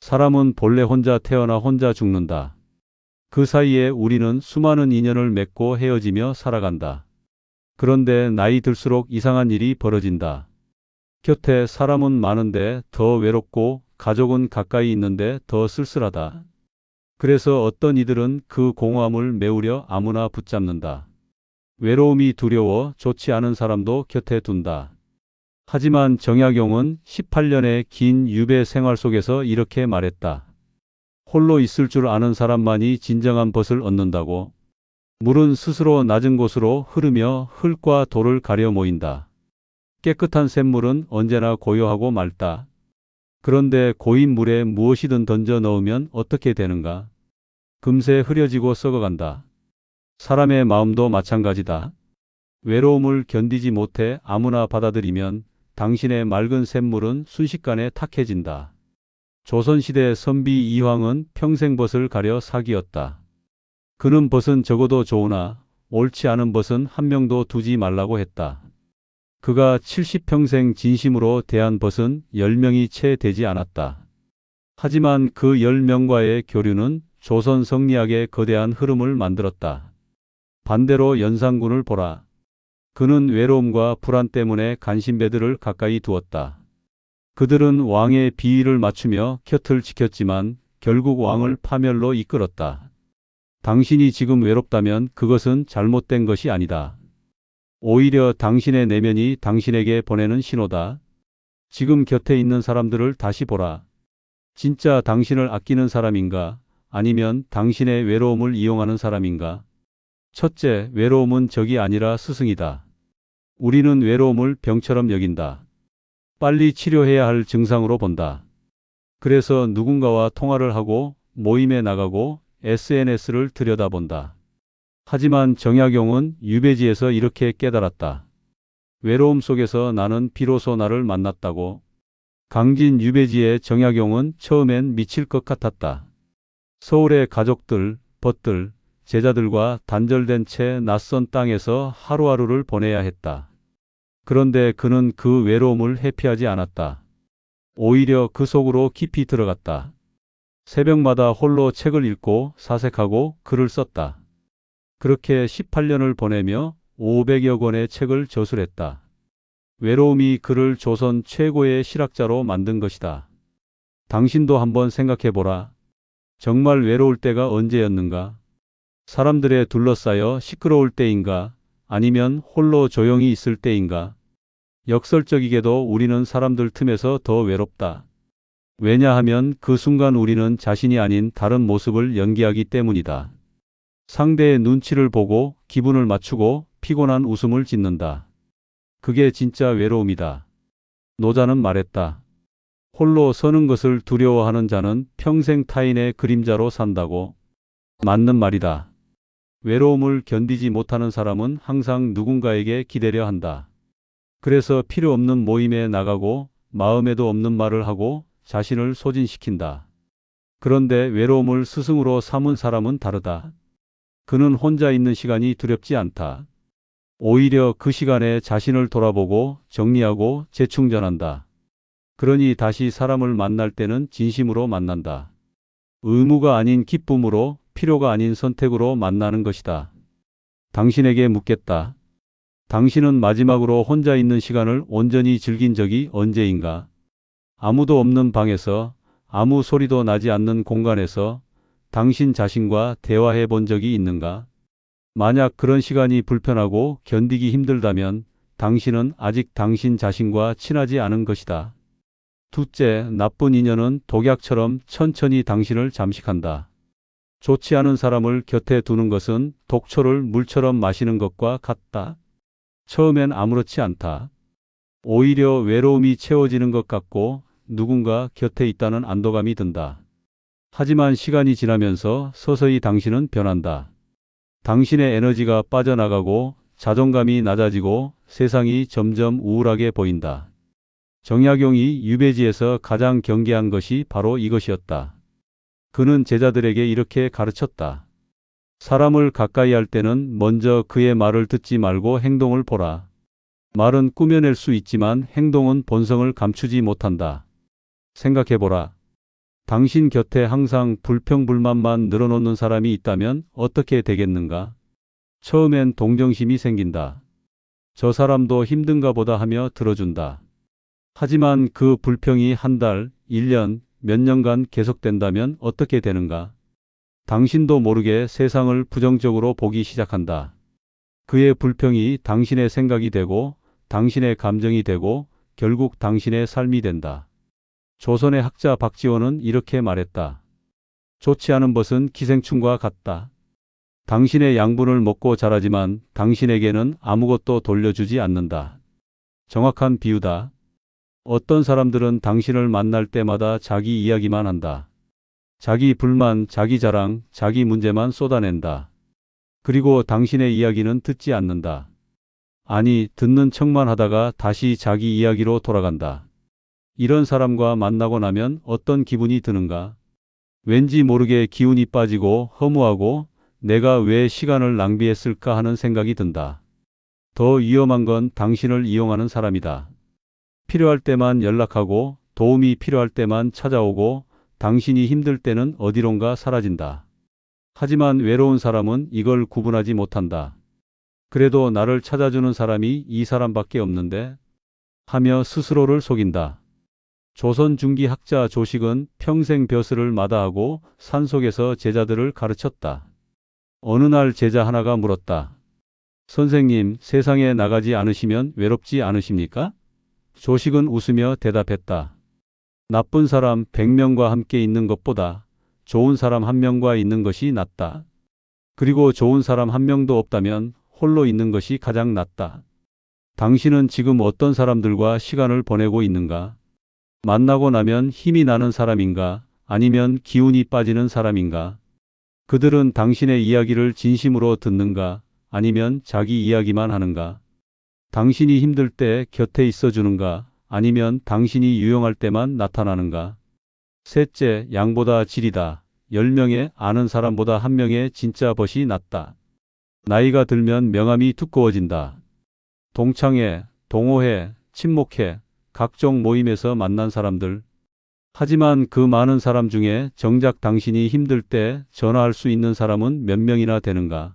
사람은 본래 혼자 태어나 혼자 죽는다. 그 사이에 우리는 수많은 인연을 맺고 헤어지며 살아간다. 그런데 나이 들수록 이상한 일이 벌어진다. 곁에 사람은 많은데 더 외롭고 가족은 가까이 있는데 더 쓸쓸하다. 그래서 어떤 이들은 그 공허함을 메우려 아무나 붙잡는다. 외로움이 두려워 좋지 않은 사람도 곁에 둔다. 하지만 정약용은 18년의 긴 유배 생활 속에서 이렇게 말했다. 홀로 있을 줄 아는 사람만이 진정한 벗을 얻는다고. 물은 스스로 낮은 곳으로 흐르며 흙과 돌을 가려 모인다. 깨끗한 샘물은 언제나 고요하고 맑다. 그런데 고인 물에 무엇이든 던져 넣으면 어떻게 되는가? 금세 흐려지고 썩어간다. 사람의 마음도 마찬가지다. 외로움을 견디지 못해 아무나 받아들이면 당신의 맑은 샘물은 순식간에 탁해진다. 조선시대 선비 이황은 평생 벗을 가려 사기였다. 그는 벗은 적어도 좋으나 옳지 않은 벗은 한 명도 두지 말라고 했다. 그가 70평생 진심으로 대한 벗은 10명이 채 되지 않았다. 하지만 그 10명과의 교류는 조선 성리학의 거대한 흐름을 만들었다. 반대로 연산군을 보라. 그는 외로움과 불안 때문에 간신배들을 가까이 두었다. 그들은 왕의 비위를 맞추며 곁을 지켰지만 결국 왕을 파멸로 이끌었다. 당신이 지금 외롭다면 그것은 잘못된 것이 아니다. 오히려 당신의 내면이 당신에게 보내는 신호다. 지금 곁에 있는 사람들을 다시 보라. 진짜 당신을 아끼는 사람인가? 아니면 당신의 외로움을 이용하는 사람인가? 첫째, 외로움은 적이 아니라 스승이다. 우리는 외로움을 병처럼 여긴다. 빨리 치료해야 할 증상으로 본다. 그래서 누군가와 통화를 하고 모임에 나가고 SNS를 들여다본다. 하지만 정약용은 유배지에서 이렇게 깨달았다. 외로움 속에서 나는 비로소 나를 만났다고. 강진 유배지의 정약용은 처음엔 미칠 것 같았다. 서울의 가족들, 벗들, 제자들과 단절된 채 낯선 땅에서 하루하루를 보내야 했다. 그런데 그는 그 외로움을 회피하지 않았다. 오히려 그 속으로 깊이 들어갔다. 새벽마다 홀로 책을 읽고 사색하고 글을 썼다. 그렇게 18년을 보내며 500여 권의 책을 저술했다. 외로움이 그를 조선 최고의 실학자로 만든 것이다. 당신도 한번 생각해보라. 정말 외로울 때가 언제였는가? 사람들에 둘러싸여 시끄러울 때인가? 아니면 홀로 조용히 있을 때인가? 역설적이게도 우리는 사람들 틈에서 더 외롭다. 왜냐하면 그 순간 우리는 자신이 아닌 다른 모습을 연기하기 때문이다. 상대의 눈치를 보고 기분을 맞추고 피곤한 웃음을 짓는다. 그게 진짜 외로움이다. 노자는 말했다. 홀로 서는 것을 두려워하는 자는 평생 타인의 그림자로 산다고. 맞는 말이다. 외로움을 견디지 못하는 사람은 항상 누군가에게 기대려 한다. 그래서 필요 없는 모임에 나가고 마음에도 없는 말을 하고 자신을 소진시킨다. 그런데 외로움을 스승으로 삼은 사람은 다르다. 그는 혼자 있는 시간이 두렵지 않다. 오히려 그 시간에 자신을 돌아보고 정리하고 재충전한다. 그러니 다시 사람을 만날 때는 진심으로 만난다. 의무가 아닌 기쁨으로, 필요가 아닌 선택으로 만나는 것이다. 당신에게 묻겠다. 당신은 마지막으로 혼자 있는 시간을 온전히 즐긴 적이 언제인가? 아무도 없는 방에서, 아무 소리도 나지 않는 공간에서 당신 자신과 대화해 본 적이 있는가? 만약 그런 시간이 불편하고 견디기 힘들다면 당신은 아직 당신 자신과 친하지 않은 것이다. 둘째, 나쁜 인연은 독약처럼 천천히 당신을 잠식한다. 좋지 않은 사람을 곁에 두는 것은 독초를 물처럼 마시는 것과 같다. 처음엔 아무렇지 않다. 오히려 외로움이 채워지는 것 같고 누군가 곁에 있다는 안도감이 든다. 하지만 시간이 지나면서 서서히 당신은 변한다. 당신의 에너지가 빠져나가고 자존감이 낮아지고 세상이 점점 우울하게 보인다. 정약용이 유배지에서 가장 경계한 것이 바로 이것이었다. 그는 제자들에게 이렇게 가르쳤다. 사람을 가까이 할 때는 먼저 그의 말을 듣지 말고 행동을 보라. 말은 꾸며낼 수 있지만 행동은 본성을 감추지 못한다. 생각해보라. 당신 곁에 항상 불평불만만 늘어놓는 사람이 있다면 어떻게 되겠는가? 처음엔 동정심이 생긴다. 저 사람도 힘든가 보다 하며 들어준다. 하지만 그 불평이 한 달, 1년, 몇 년간 계속된다면 어떻게 되는가? 당신도 모르게 세상을 부정적으로 보기 시작한다. 그의 불평이 당신의 생각이 되고 당신의 감정이 되고 결국 당신의 삶이 된다. 조선의 학자 박지원은 이렇게 말했다. 좋지 않은 벗은 기생충과 같다. 당신의 양분을 먹고 자라지만 당신에게는 아무것도 돌려주지 않는다. 정확한 비유다. 어떤 사람들은 당신을 만날 때마다 자기 이야기만 한다. 자기 불만, 자기 자랑, 자기 문제만 쏟아낸다. 그리고 당신의 이야기는 듣지 않는다. 아니, 듣는 척만 하다가 다시 자기 이야기로 돌아간다. 이런 사람과 만나고 나면 어떤 기분이 드는가? 왠지 모르게 기운이 빠지고 허무하고 내가 왜 시간을 낭비했을까 하는 생각이 든다. 더 위험한 건 당신을 이용하는 사람이다. 필요할 때만 연락하고 도움이 필요할 때만 찾아오고 당신이 힘들 때는 어디론가 사라진다. 하지만 외로운 사람은 이걸 구분하지 못한다. 그래도 나를 찾아주는 사람이 이 사람밖에 없는데 하며 스스로를 속인다. 조선 중기 학자 조식은 평생 벼슬을 마다하고 산속에서 제자들을 가르쳤다. 어느 날 제자 하나가 물었다. 선생님, 세상에 나가지 않으시면 외롭지 않으십니까? 조식은 웃으며 대답했다. 나쁜 사람 100명과 함께 있는 것보다 좋은 사람 1명과 있는 것이 낫다. 그리고 좋은 사람 1명도 없다면 홀로 있는 것이 가장 낫다. 당신은 지금 어떤 사람들과 시간을 보내고 있는가? 만나고 나면 힘이 나는 사람인가? 아니면 기운이 빠지는 사람인가? 그들은 당신의 이야기를 진심으로 듣는가? 아니면 자기 이야기만 하는가? 당신이 힘들 때 곁에 있어 주는가? 아니면 당신이 유용할 때만 나타나는가? 셋째, 양보다 질이다. 10명의 아는 사람보다 1명의 진짜 벗이 낫다. 나이가 들면 명암이 두꺼워진다. 동창회, 동호회, 친목회, 각종 모임에서 만난 사람들. 하지만 그 많은 사람 중에 정작 당신이 힘들 때 전화할 수 있는 사람은 몇 명이나 되는가?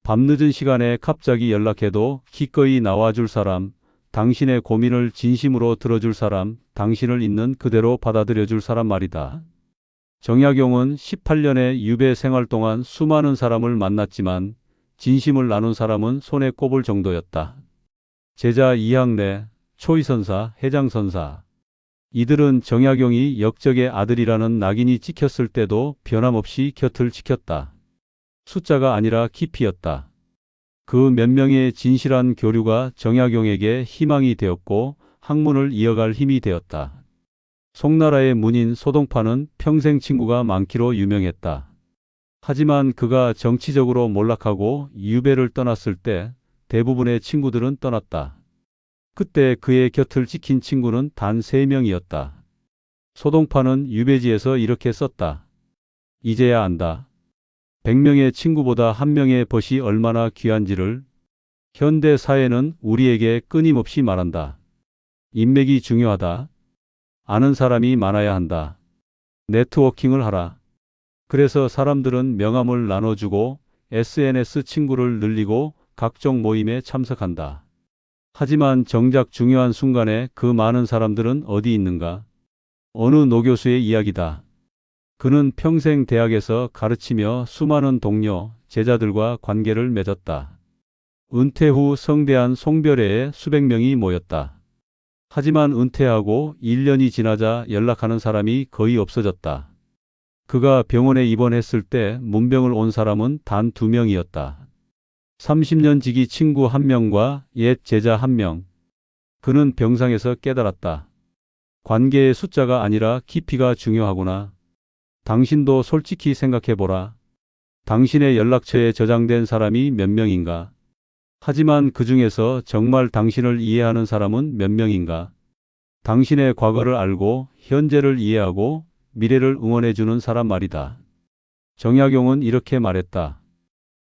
밤늦은 시간에 갑자기 연락해도 기꺼이 나와줄 사람, 당신의 고민을 진심으로 들어줄 사람, 당신을 있는 그대로 받아들여줄 사람 말이다. 정약용은 18년의 유배 생활 동안 수많은 사람을 만났지만 진심을 나눈 사람은 손에 꼽을 정도였다. 제자 이항래, 초이선사, 해장선사. 이들은 정약용이 역적의 아들이라는 낙인이 찍혔을 때도 변함없이 곁을 지켰다. 숫자가 아니라 깊이였다. 그 몇 명의 진실한 교류가 정약용에게 희망이 되었고 학문을 이어갈 힘이 되었다. 송나라의 문인 소동파는 평생 친구가 많기로 유명했다. 하지만 그가 정치적으로 몰락하고 유배를 떠났을 때 대부분의 친구들은 떠났다. 그때 그의 곁을 지킨 친구는 단 3명이었다. 소동파는 유배지에서 이렇게 썼다. 이제야 안다. 100명의 친구보다 1명의 벗이 얼마나 귀한지를. 현대 사회는 우리에게 끊임없이 말한다. 인맥이 중요하다. 아는 사람이 많아야 한다. 네트워킹을 하라. 그래서 사람들은 명함을 나눠주고 SNS 친구를 늘리고 각종 모임에 참석한다. 하지만 정작 중요한 순간에 그 많은 사람들은 어디 있는가? 어느 노교수의 이야기다. 그는 평생 대학에서 가르치며 수많은 동료, 제자들과 관계를 맺었다. 은퇴 후 성대한 송별회에 수백 명이 모였다. 하지만 은퇴하고 1년이 지나자 연락하는 사람이 거의 없어졌다. 그가 병원에 입원했을 때 문병을 온 사람은 단 2명이었다. 30년 지기 친구 1명과 옛 제자 1명. 그는 병상에서 깨달았다. 관계의 숫자가 아니라 깊이가 중요하구나. 당신도 솔직히 생각해보라. 당신의 연락처에 저장된 사람이 몇 명인가? 하지만 그 중에서 정말 당신을 이해하는 사람은 몇 명인가? 당신의 과거를 알고 현재를 이해하고 미래를 응원해주는 사람 말이다. 정약용은 이렇게 말했다.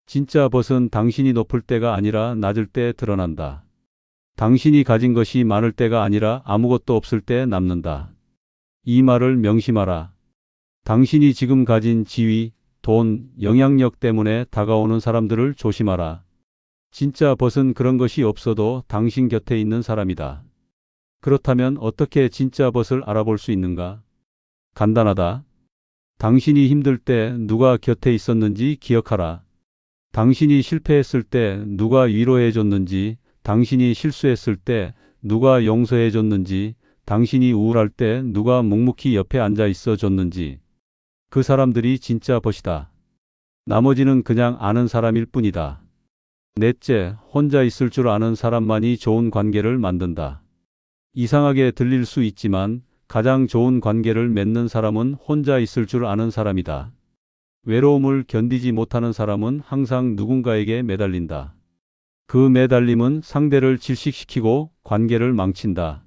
진짜 벗은 당신이 높을 때가 아니라 낮을 때 드러난다. 당신이 가진 것이 많을 때가 아니라 아무것도 없을 때 남는다. 이 말을 명심하라. 당신이 지금 가진 지위, 돈, 영향력 때문에 다가오는 사람들을 조심하라. 진짜 벗은 그런 것이 없어도 당신 곁에 있는 사람이다. 그렇다면 어떻게 진짜 벗을 알아볼 수 있는가? 간단하다. 당신이 힘들 때 누가 곁에 있었는지 기억하라. 당신이 실패했을 때 누가 위로해 줬는지, 당신이 실수했을 때 누가 용서해 줬는지, 당신이 우울할 때 누가 묵묵히 옆에 앉아 있어 줬는지. 그 사람들이 진짜 벗이다. 나머지는 그냥 아는 사람일 뿐이다. 넷째, 혼자 있을 줄 아는 사람만이 좋은 관계를 만든다. 이상하게 들릴 수 있지만 가장 좋은 관계를 맺는 사람은 혼자 있을 줄 아는 사람이다. 외로움을 견디지 못하는 사람은 항상 누군가에게 매달린다. 그 매달림은 상대를 질식시키고 관계를 망친다.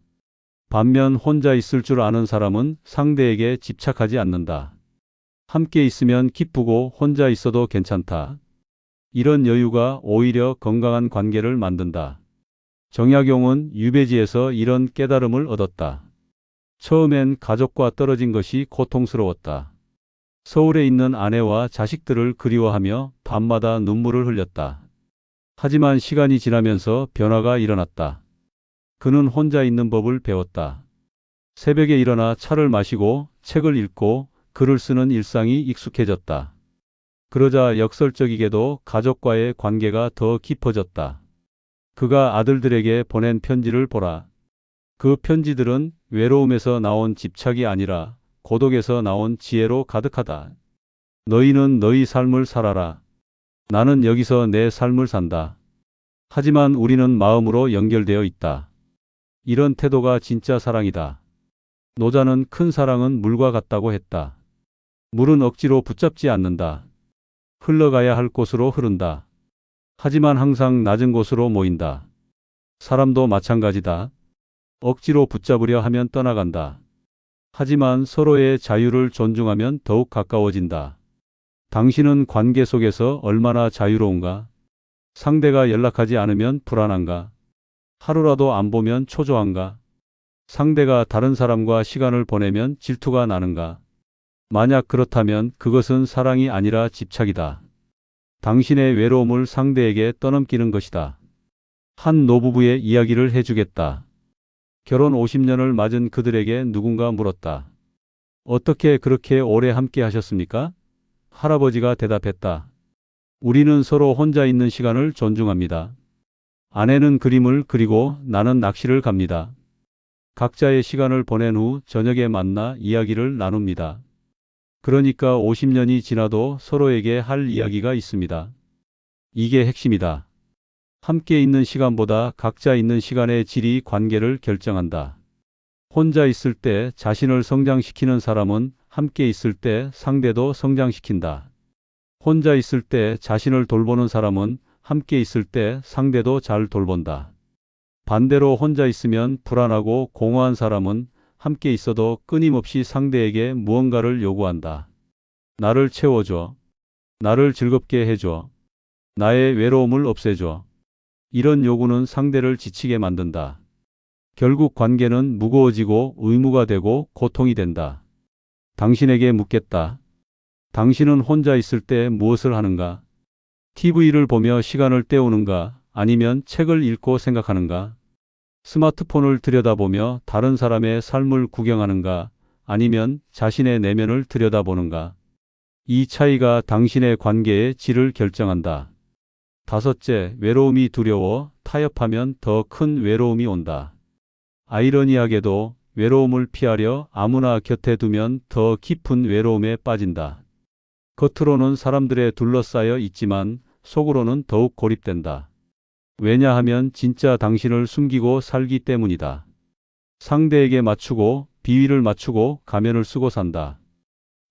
반면 혼자 있을 줄 아는 사람은 상대에게 집착하지 않는다. 함께 있으면 기쁘고 혼자 있어도 괜찮다. 이런 여유가 오히려 건강한 관계를 만든다. 정약용은 유배지에서 이런 깨달음을 얻었다. 처음엔 가족과 떨어진 것이 고통스러웠다. 서울에 있는 아내와 자식들을 그리워하며 밤마다 눈물을 흘렸다. 하지만 시간이 지나면서 변화가 일어났다. 그는 혼자 있는 법을 배웠다. 새벽에 일어나 차를 마시고 책을 읽고 글을 쓰는 일상이 익숙해졌다. 그러자 역설적이게도 가족과의 관계가 더 깊어졌다. 그가 아들들에게 보낸 편지를 보라. 그 편지들은 외로움에서 나온 집착이 아니라 고독에서 나온 지혜로 가득하다. 너희는 너희 삶을 살아라. 나는 여기서 내 삶을 산다. 하지만 우리는 마음으로 연결되어 있다. 이런 태도가 진짜 사랑이다. 노자는 큰 사랑은 물과 같다고 했다. 물은 억지로 붙잡지 않는다. 흘러가야 할 곳으로 흐른다. 하지만 항상 낮은 곳으로 모인다. 사람도 마찬가지다. 억지로 붙잡으려 하면 떠나간다. 하지만 서로의 자유를 존중하면 더욱 가까워진다. 당신은 관계 속에서 얼마나 자유로운가? 상대가 연락하지 않으면 불안한가? 하루라도 안 보면 초조한가? 상대가 다른 사람과 시간을 보내면 질투가 나는가? 만약 그렇다면 그것은 사랑이 아니라 집착이다. 당신의 외로움을 상대에게 떠넘기는 것이다. 한 노부부의 이야기를 해주겠다. 결혼 50년을 맞은 그들에게 누군가 물었다. 어떻게 그렇게 오래 함께 하셨습니까? 할아버지가 대답했다. 우리는 서로 혼자 있는 시간을 존중합니다. 아내는 그림을 그리고 나는 낚시를 갑니다. 각자의 시간을 보낸 후 저녁에 만나 이야기를 나눕니다. 그러니까 50년이 지나도 서로에게 할 이야기가 있습니다. 이게 핵심이다. 함께 있는 시간보다 각자 있는 시간의 질이 관계를 결정한다. 혼자 있을 때 자신을 성장시키는 사람은 함께 있을 때 상대도 성장시킨다. 혼자 있을 때 자신을 돌보는 사람은 함께 있을 때 상대도 잘 돌본다. 반대로 혼자 있으면 불안하고 공허한 사람은 함께 있어도 끊임없이 상대에게 무언가를 요구한다. 나를 채워줘. 나를 즐겁게 해줘. 나의 외로움을 없애줘. 이런 요구는 상대를 지치게 만든다. 결국 관계는 무거워지고 의무가 되고 고통이 된다. 당신에게 묻겠다. 당신은 혼자 있을 때 무엇을 하는가? TV를 보며 시간을 때우는가? 아니면 책을 읽고 생각하는가? 스마트폰을 들여다보며 다른 사람의 삶을 구경하는가? 아니면 자신의 내면을 들여다보는가? 이 차이가 당신의 관계의 질을 결정한다. 다섯째, 외로움이 두려워 타협하면 더 큰 외로움이 온다. 아이러니하게도 외로움을 피하려 아무나 곁에 두면 더 깊은 외로움에 빠진다. 겉으로는 사람들에 둘러싸여 있지만 속으로는 더욱 고립된다. 왜냐하면 진짜 당신을 숨기고 살기 때문이다. 상대에게 맞추고 비위를 맞추고 가면을 쓰고 산다.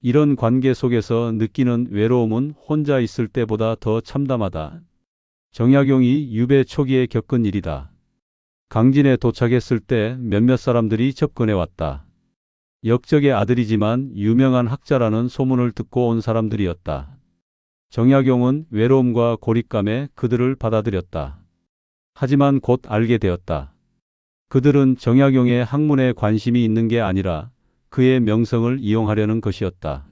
이런 관계 속에서 느끼는 외로움은 혼자 있을 때보다 더 참담하다. 정약용이 유배 초기에 겪은 일이다. 강진에 도착했을 때 몇몇 사람들이 접근해 왔다. 역적의 아들이지만 유명한 학자라는 소문을 듣고 온 사람들이었다. 정약용은 외로움과 고립감에 그들을 받아들였다. 하지만 곧 알게 되었다. 그들은 정약용의 학문에 관심이 있는 게 아니라 그의 명성을 이용하려는 것이었다.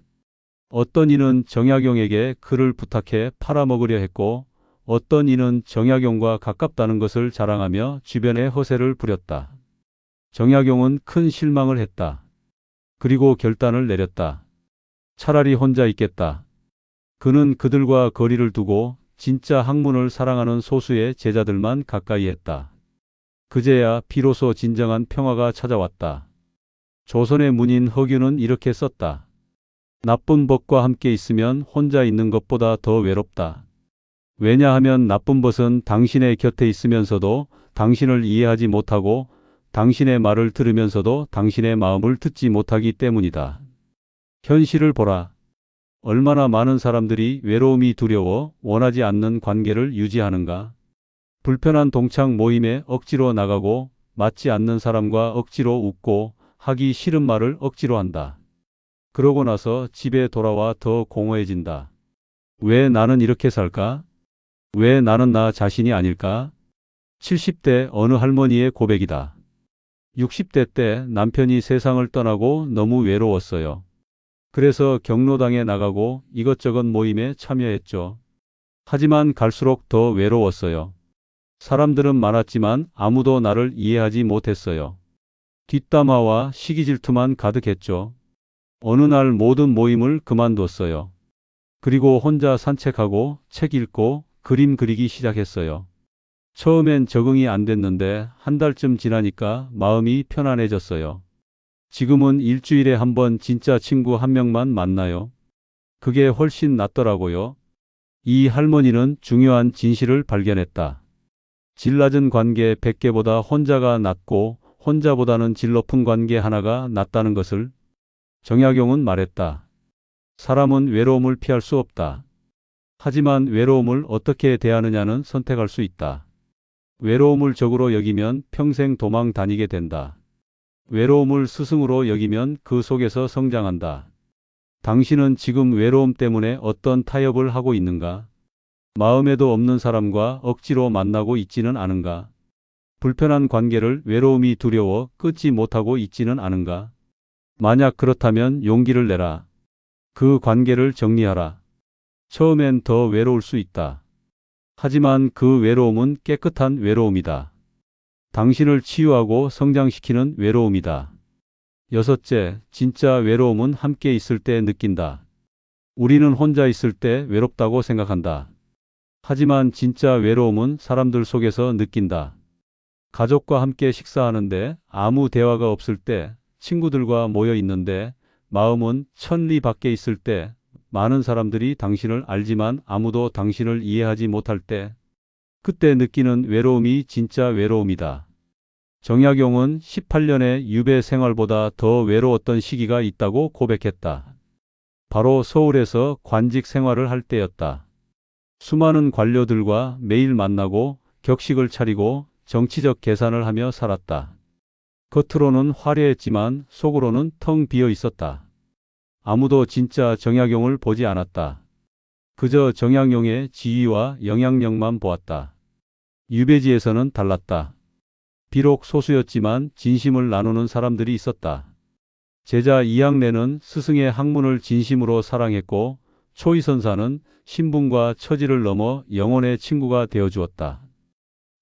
어떤 이는 정약용에게 그를 부탁해 팔아먹으려 했고 어떤 이는 정약용과 가깝다는 것을 자랑하며 주변에 허세를 부렸다. 정약용은 큰 실망을 했다. 그리고 결단을 내렸다. 차라리 혼자 있겠다. 그는 그들과 거리를 두고 진짜 학문을 사랑하는 소수의 제자들만 가까이 했다. 그제야 비로소 진정한 평화가 찾아왔다. 조선의 문인 허균은 이렇게 썼다. 나쁜 벗과 함께 있으면 혼자 있는 것보다 더 외롭다. 왜냐하면 나쁜 벗은 당신의 곁에 있으면서도 당신을 이해하지 못하고 당신의 말을 들으면서도 당신의 마음을 듣지 못하기 때문이다. 현실을 보라. 얼마나 많은 사람들이 외로움이 두려워 원하지 않는 관계를 유지하는가. 불편한 동창 모임에 억지로 나가고 맞지 않는 사람과 억지로 웃고 하기 싫은 말을 억지로 한다. 그러고 나서 집에 돌아와 더 공허해진다. 왜 나는 이렇게 살까? 왜 나는 나 자신이 아닐까? 70대 어느 할머니의 고백이다. 60대 때 남편이 세상을 떠나고 너무 외로웠어요. 그래서 경로당에 나가고 이것저것 모임에 참여했죠. 하지만 갈수록 더 외로웠어요. 사람들은 많았지만 아무도 나를 이해하지 못했어요. 뒷담화와 시기 질투만 가득했죠. 어느 날 모든 모임을 그만뒀어요. 그리고 혼자 산책하고 책 읽고 그림 그리기 시작했어요. 처음엔 적응이 안 됐는데 한 달쯤 지나니까 마음이 편안해졌어요. 지금은 일주일에 한 번 진짜 친구 한 명만 만나요. 그게 훨씬 낫더라고요. 이 할머니는 중요한 진실을 발견했다. 질 낮은 관계 100개보다 혼자가 낫고 혼자보다는 질 높은 관계 하나가 낫다는 것을. 정약용은 말했다. 사람은 외로움을 피할 수 없다. 하지만 외로움을 어떻게 대하느냐는 선택할 수 있다. 외로움을 적으로 여기면 평생 도망 다니게 된다. 외로움을 스승으로 여기면 그 속에서 성장한다. 당신은 지금 외로움 때문에 어떤 타협을 하고 있는가? 마음에도 없는 사람과 억지로 만나고 있지는 않은가? 불편한 관계를 외로움이 두려워 끊지 못하고 있지는 않은가? 만약 그렇다면 용기를 내라. 그 관계를 정리하라. 처음엔 더 외로울 수 있다. 하지만 그 외로움은 깨끗한 외로움이다. 당신을 치유하고 성장시키는 외로움이다. 여섯째, 진짜 외로움은 함께 있을 때 느낀다. 우리는 혼자 있을 때 외롭다고 생각한다. 하지만 진짜 외로움은 사람들 속에서 느낀다. 가족과 함께 식사하는데 아무 대화가 없을 때, 친구들과 모여 있는데, 마음은 천리 밖에 있을 때, 많은 사람들이 당신을 알지만 아무도 당신을 이해하지 못할 때, 그때 느끼는 외로움이 진짜 외로움이다. 정약용은 18년의 유배 생활보다 더 외로웠던 시기가 있다고 고백했다. 바로 서울에서 관직 생활을 할 때였다. 수많은 관료들과 매일 만나고 격식을 차리고 정치적 계산을 하며 살았다. 겉으로는 화려했지만 속으로는 텅 비어 있었다. 아무도 진짜 정약용을 보지 않았다. 그저 정약용의 지위와 영향력만 보았다. 유배지에서는 달랐다. 비록 소수였지만 진심을 나누는 사람들이 있었다. 제자 이학래는 스승의 학문을 진심으로 사랑했고 초이선사는 신분과 처지를 넘어 영혼의 친구가 되어주었다.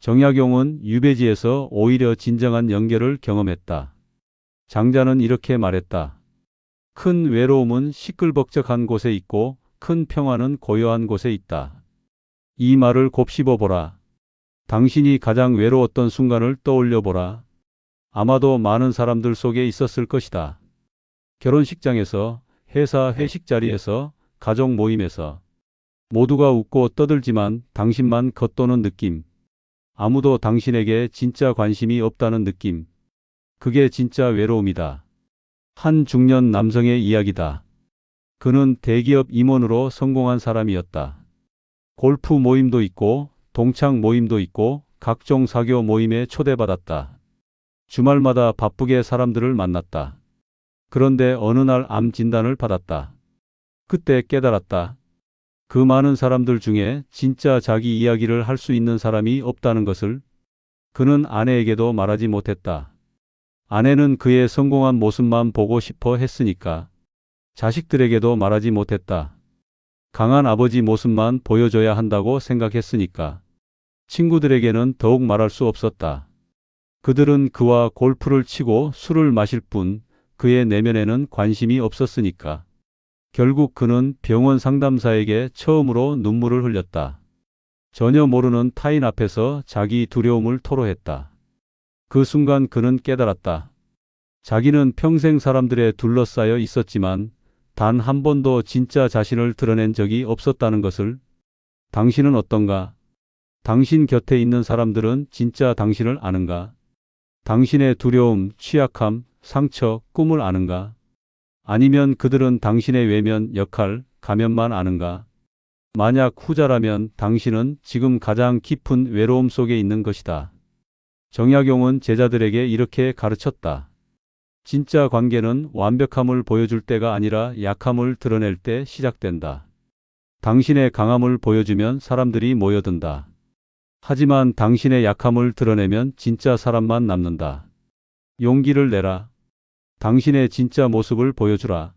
정약용은 유배지에서 오히려 진정한 연결을 경험했다. 장자는 이렇게 말했다. 큰 외로움은 시끌벅적한 곳에 있고 큰 평화는 고요한 곳에 있다. 이 말을 곱씹어 보라. 당신이 가장 외로웠던 순간을 떠올려 보라. 아마도 많은 사람들 속에 있었을 것이다. 결혼식장에서, 회사 회식 자리에서, 가족 모임에서. 모두가 웃고 떠들지만 당신만 겉도는 느낌. 아무도 당신에게 진짜 관심이 없다는 느낌. 그게 진짜 외로움이다. 한 중년 남성의 이야기다. 그는 대기업 임원으로 성공한 사람이었다. 골프 모임도 있고 동창 모임도 있고 각종 사교 모임에 초대받았다. 주말마다 바쁘게 사람들을 만났다. 그런데 어느 날 암 진단을 받았다. 그때 깨달았다. 그 많은 사람들 중에 진짜 자기 이야기를 할 수 있는 사람이 없다는 것을. 그는 아내에게도 말하지 못했다. 아내는 그의 성공한 모습만 보고 싶어 했으니까. 자식들에게도 말하지 못했다. 강한 아버지 모습만 보여줘야 한다고 생각했으니까. 친구들에게는 더욱 말할 수 없었다. 그들은 그와 골프를 치고 술을 마실 뿐 그의 내면에는 관심이 없었으니까. 결국 그는 병원 상담사에게 처음으로 눈물을 흘렸다. 전혀 모르는 타인 앞에서 자기 두려움을 토로했다. 그 순간 그는 깨달았다. 자기는 평생 사람들에 둘러싸여 있었지만 단 한 번도 진짜 자신을 드러낸 적이 없었다는 것을. 당신은 어떤가? 당신 곁에 있는 사람들은 진짜 당신을 아는가? 당신의 두려움, 취약함, 상처, 꿈을 아는가? 아니면 그들은 당신의 외면, 역할, 가면만 아는가? 만약 후자라면 당신은 지금 가장 깊은 외로움 속에 있는 것이다. 정약용은 제자들에게 이렇게 가르쳤다. 진짜 관계는 완벽함을 보여줄 때가 아니라 약함을 드러낼 때 시작된다. 당신의 강함을 보여주면 사람들이 모여든다. 하지만 당신의 약함을 드러내면 진짜 사람만 남는다. 용기를 내라. 당신의 진짜 모습을 보여주라.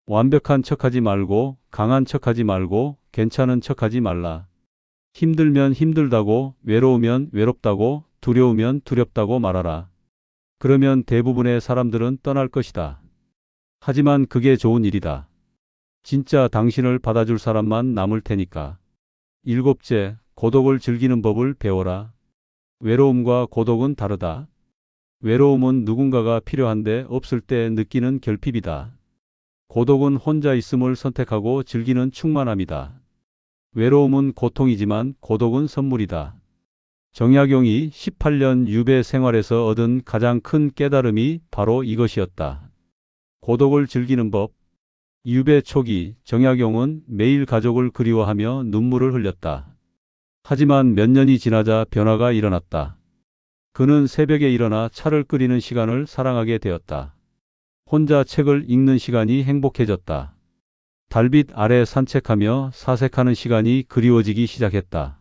완벽한 척하지 말고, 강한 척하지 말고, 괜찮은 척하지 말라. 힘들면 힘들다고, 외로우면 외롭다고, 두려우면 두렵다고 말하라. 그러면 대부분의 사람들은 떠날 것이다. 하지만 그게 좋은 일이다. 진짜 당신을 받아줄 사람만 남을 테니까. 7째, 고독을 즐기는 법을 배워라. 외로움과 고독은 다르다. 외로움은 누군가가 필요한데 없을 때 느끼는 결핍이다. 고독은 혼자 있음을 선택하고 즐기는 충만함이다. 외로움은 고통이지만 고독은 선물이다. 정약용이 18년 유배 생활에서 얻은 가장 큰 깨달음이 바로 이것이었다. 고독을 즐기는 법. 유배 초기 정약용은 매일 가족을 그리워하며 눈물을 흘렸다. 하지만 몇 년이 지나자 변화가 일어났다. 그는 새벽에 일어나 차를 끓이는 시간을 사랑하게 되었다. 혼자 책을 읽는 시간이 행복해졌다. 달빛 아래 산책하며 사색하는 시간이 그리워지기 시작했다.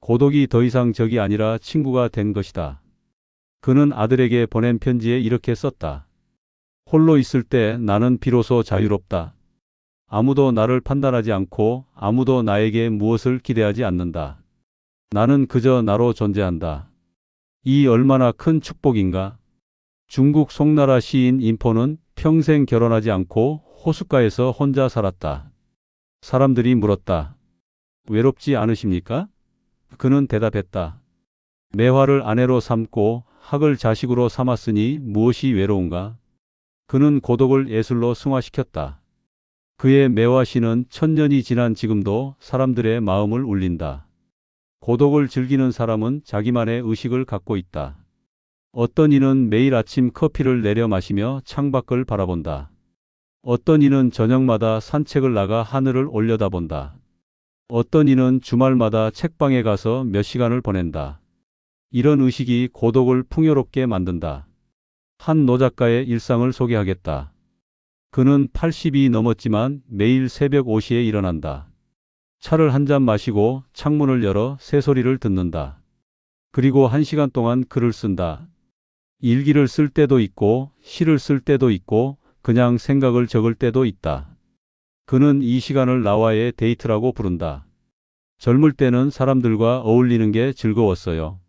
고독이 더 이상 적이 아니라 친구가 된 것이다. 그는 아들에게 보낸 편지에 이렇게 썼다. 홀로 있을 때 나는 비로소 자유롭다. 아무도 나를 판단하지 않고 아무도 나에게 무엇을 기대하지 않는다. 나는 그저 나로 존재한다. 이 얼마나 큰 축복인가? 중국 송나라 시인 인포는 평생 결혼하지 않고 호숫가에서 혼자 살았다. 사람들이 물었다. 외롭지 않으십니까? 그는 대답했다. 매화를 아내로 삼고 학을 자식으로 삼았으니 무엇이 외로운가? 그는 고독을 예술로 승화시켰다. 그의 매화시는 천년이 지난 지금도 사람들의 마음을 울린다. 고독을 즐기는 사람은 자기만의 의식을 갖고 있다. 어떤 이는 매일 아침 커피를 내려 마시며 창밖을 바라본다. 어떤 이는 저녁마다 산책을 나가 하늘을 올려다본다. 어떤 이는 주말마다 책방에 가서 몇 시간을 보낸다. 이런 의식이 고독을 풍요롭게 만든다. 한 노작가의 일상을 소개하겠다. 그는 80이 넘었지만 매일 새벽 5시에 일어난다. 차를 한 잔 마시고 창문을 열어 새소리를 듣는다. 그리고 1시간 동안 글을 쓴다. 일기를 쓸 때도 있고 시를 쓸 때도 있고 그냥 생각을 적을 때도 있다. 그는 이 시간을 나와의 데이트라고 부른다. 젊을 때는 사람들과 어울리는 게 즐거웠어요.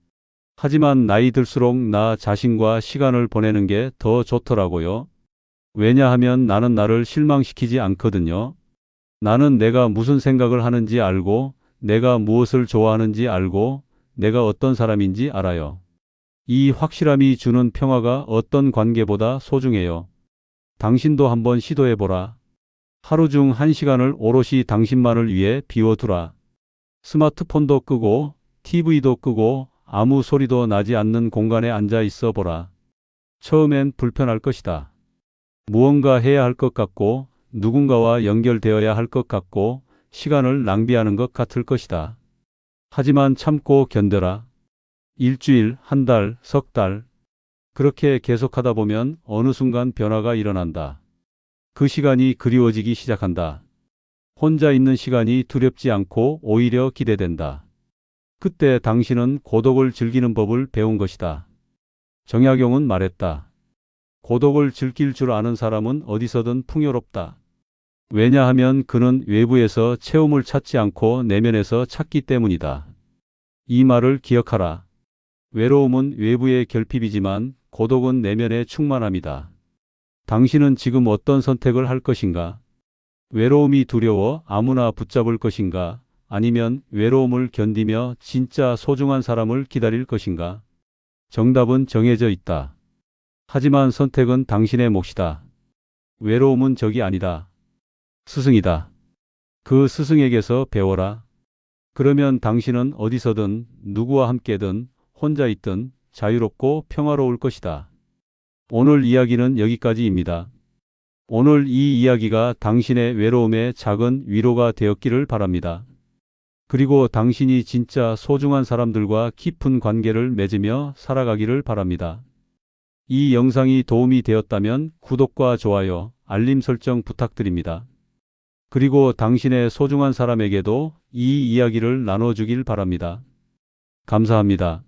하지만 나이 들수록 나 자신과 시간을 보내는 게 더 좋더라고요. 왜냐하면 나는 나를 실망시키지 않거든요. 나는 내가 무슨 생각을 하는지 알고, 내가 무엇을 좋아하는지 알고, 내가 어떤 사람인지 알아요. 이 확실함이 주는 평화가 어떤 관계보다 소중해요. 당신도 한번 시도해보라. 하루 중 1시간을 오롯이 당신만을 위해 비워두라. 스마트폰도 끄고, TV도 끄고, 아무 소리도 나지 않는 공간에 앉아 있어 보라. 처음엔 불편할 것이다. 무언가 해야 할 것 같고, 누군가와 연결되어야 할 것 같고, 시간을 낭비하는 것 같을 것이다. 하지만 참고 견뎌라. 일주일, 한 달, 석 달. 그렇게 계속하다 보면 어느 순간 변화가 일어난다. 그 시간이 그리워지기 시작한다. 혼자 있는 시간이 두렵지 않고 오히려 기대된다. 그때 당신은 고독을 즐기는 법을 배운 것이다. 정약용은 말했다. 고독을 즐길 줄 아는 사람은 어디서든 풍요롭다. 왜냐하면 그는 외부에서 채움을 찾지 않고 내면에서 찾기 때문이다. 이 말을 기억하라. 외로움은 외부의 결핍이지만 고독은 내면의 충만함이다. 당신은 지금 어떤 선택을 할 것인가? 외로움이 두려워 아무나 붙잡을 것인가? 아니면 외로움을 견디며 진짜 소중한 사람을 기다릴 것인가? 정답은 정해져 있다. 하지만 선택은 당신의 몫이다. 외로움은 적이 아니다. 스승이다. 그 스승에게서 배워라. 그러면 당신은 어디서든 누구와 함께든 혼자 있든 자유롭고 평화로울 것이다. 오늘 이야기는 여기까지입니다. 오늘 이 이야기가 당신의 외로움에 작은 위로가 되었기를 바랍니다. 그리고 당신이 진짜 소중한 사람들과 깊은 관계를 맺으며 살아가기를 바랍니다. 이 영상이 도움이 되었다면 구독과 좋아요, 알림 설정 부탁드립니다. 그리고 당신의 소중한 사람에게도 이 이야기를 나눠주길 바랍니다. 감사합니다.